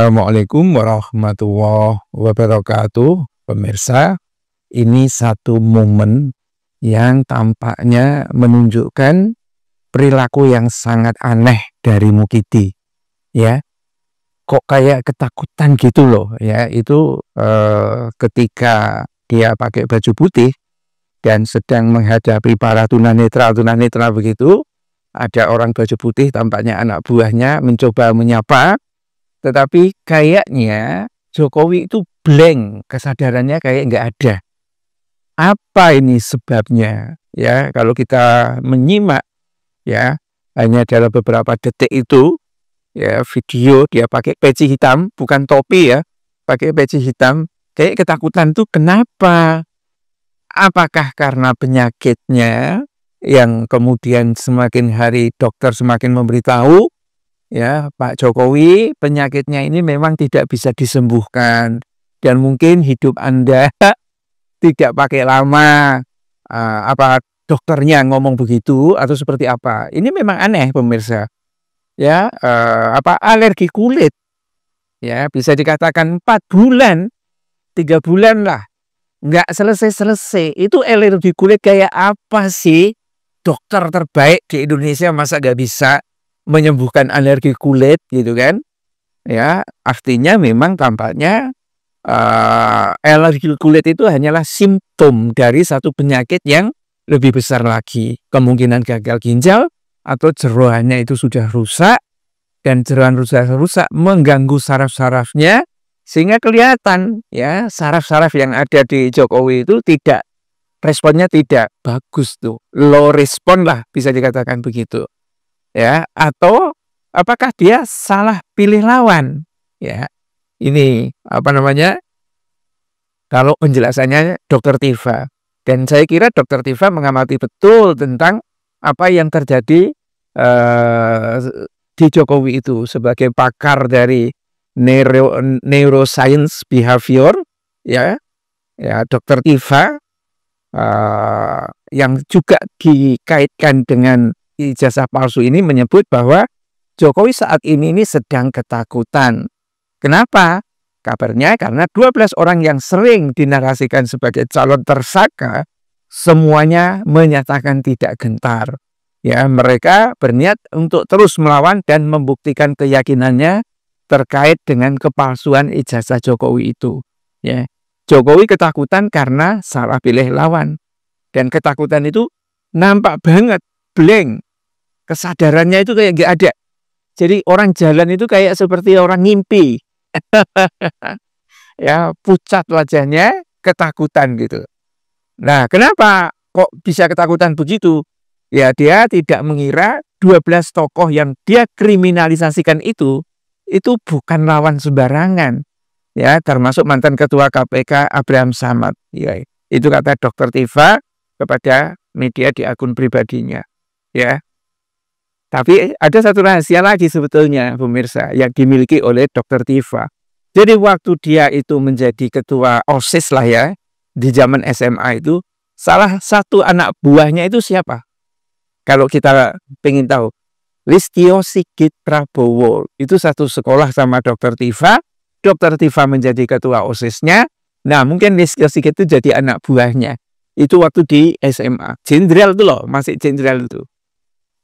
Assalamualaikum warahmatullahi wabarakatuh. Pemirsa, ini satu momen yang tampaknya menunjukkan perilaku yang sangat aneh dari Mukidi. Ya, kok kayak ketakutan gitu loh. Ya, itu ketika dia pakai baju putih dan sedang menghadapi para tunanetra begitu, ada orang baju putih, tampaknya anak buahnya, mencoba menyapa. Tetapi kayaknya Jokowi itu blank, kesadarannya kayak nggak ada. Apa ini sebabnya? Ya, kalau kita menyimak, ya, hanya dalam beberapa detik itu, ya, video dia pakai peci hitam, bukan topi ya, pakai peci hitam, kayak ketakutan tuh kenapa? Apakah karena penyakitnya yang kemudian semakin hari dokter semakin memberitahu, ya, Pak Jokowi, penyakitnya ini memang tidak bisa disembuhkan dan mungkin hidup Anda tidak pakai lama. Apa dokternya ngomong begitu atau seperti apa? Ini memang aneh, pemirsa. Ya, apa alergi kulit? Ya, bisa dikatakan 4 bulan, 3 bulan lah, nggak selesai-selesai. Itu alergi kulit kayak apa sih? Dokter terbaik di Indonesia masa nggak bisa menyembuhkan alergi kulit gitu kan? Ya, artinya memang tampaknya alergi kulit itu hanyalah simptom dari satu penyakit yang lebih besar lagi. Kemungkinan gagal ginjal atau jeroannya itu sudah rusak dan jeroan rusak mengganggu saraf-sarafnya sehingga kelihatan ya saraf-saraf yang ada di Jokowi itu tidak, responnya tidak bagus tuh, low respon lah bisa dikatakan begitu. Ya, atau apakah dia salah pilih lawan? Ya, ini apa namanya? Kalau penjelasannya Dr. Tifa, dan saya kira Dr. Tifa mengamati betul tentang apa yang terjadi di Jokowi itu sebagai pakar dari neuroscience behavior, ya, ya Dr. Tifa yang juga dikaitkan dengan ijazah palsu ini menyebut bahwa Jokowi saat ini sedang ketakutan. Kenapa? Kabarnya karena 12 orang yang sering dinarasikan sebagai calon tersangka semuanya menyatakan tidak gentar. Ya, mereka berniat untuk terus melawan dan membuktikan keyakinannya terkait dengan kepalsuan ijazah Jokowi itu. Ya, Jokowi ketakutan karena salah pilih lawan. Dan ketakutan itu nampak banget blank. Kesadarannya itu kayak nggak ada. Jadi orang jalan itu kayak seperti orang ngimpi. Ya, pucat wajahnya, ketakutan gitu. Nah, kenapa kok bisa ketakutan begitu? Ya, dia tidak mengira 12 tokoh yang dia kriminalisasikan itu bukan lawan sembarangan. Ya, termasuk mantan ketua KPK Abraham Samad. Ya, itu kata Dr. Tifa kepada media di akun pribadinya. Ya. Tapi ada satu rahasia lagi sebetulnya, pemirsa, yang dimiliki oleh Dr. Tifa. Jadi waktu dia itu menjadi ketua OSIS lah ya, di zaman SMA itu, salah satu anak buahnya itu siapa? Kalau kita pengen tahu, Listio Sigit Prabowo. Itu satu sekolah sama Dr. Tifa. Dr. Tifa menjadi ketua OSIS-nya. Nah, mungkin Listio Sigit itu jadi anak buahnya. Itu waktu di SMA. Jenderal itu loh, masih jenderal itu.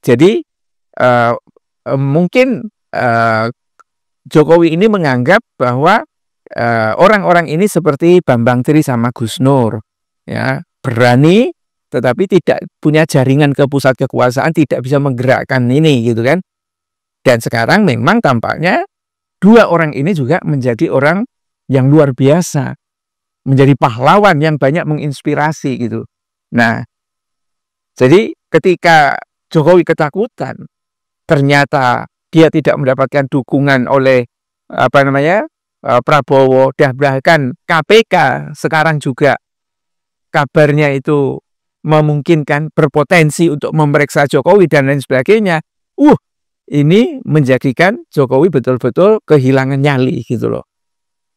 Jadi, mungkin Jokowi ini menganggap bahwa orang-orang ini seperti Bambang Tri sama Gus Nur, ya, berani tetapi tidak punya jaringan ke pusat kekuasaan, tidak bisa menggerakkan ini gitu kan. Dan sekarang memang tampaknya dua orang ini juga menjadi orang yang luar biasa, menjadi pahlawan yang banyak menginspirasi gitu. Nah, jadi ketika Jokowi ketakutan, ternyata dia tidak mendapatkan dukungan oleh Prabowo, dan bahkan KPK sekarang juga kabarnya itu memungkinkan berpotensi untuk memeriksa Jokowi dan lain sebagainya. Ini menjadikan Jokowi betul-betul kehilangan nyali gitu loh.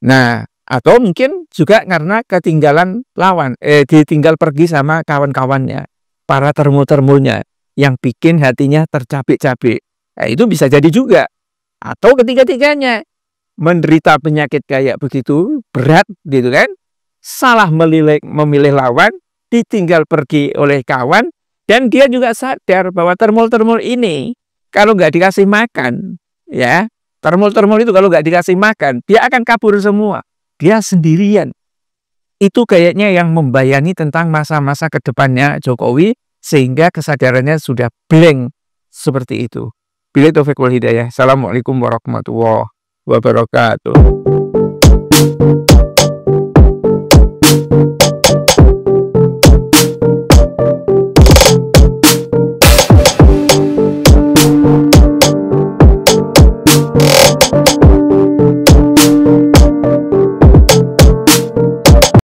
Nah, atau mungkin juga karena ketinggalan lawan, ditinggal pergi sama kawan-kawannya, para termul-termulnya, yang bikin hatinya tercabik-cabik. Nah, itu bisa jadi juga. Atau ketiga-tiganya. menderita penyakit kayak begitu berat gitu kan, salah memilih lawan, ditinggal pergi oleh kawan, dan dia juga sadar bahwa termul-termul ini kalau nggak dikasih makan, ya, termul-termul itu kalau nggak dikasih makan, dia akan kabur semua. Dia sendirian. Itu kayaknya yang membayani tentang masa-masa ke depannya Jokowi, sehingga kesadarannya sudah blank seperti itu. Billahi taufiq wal hidayah. Assalamualaikum warahmatullahi wabarakatuh.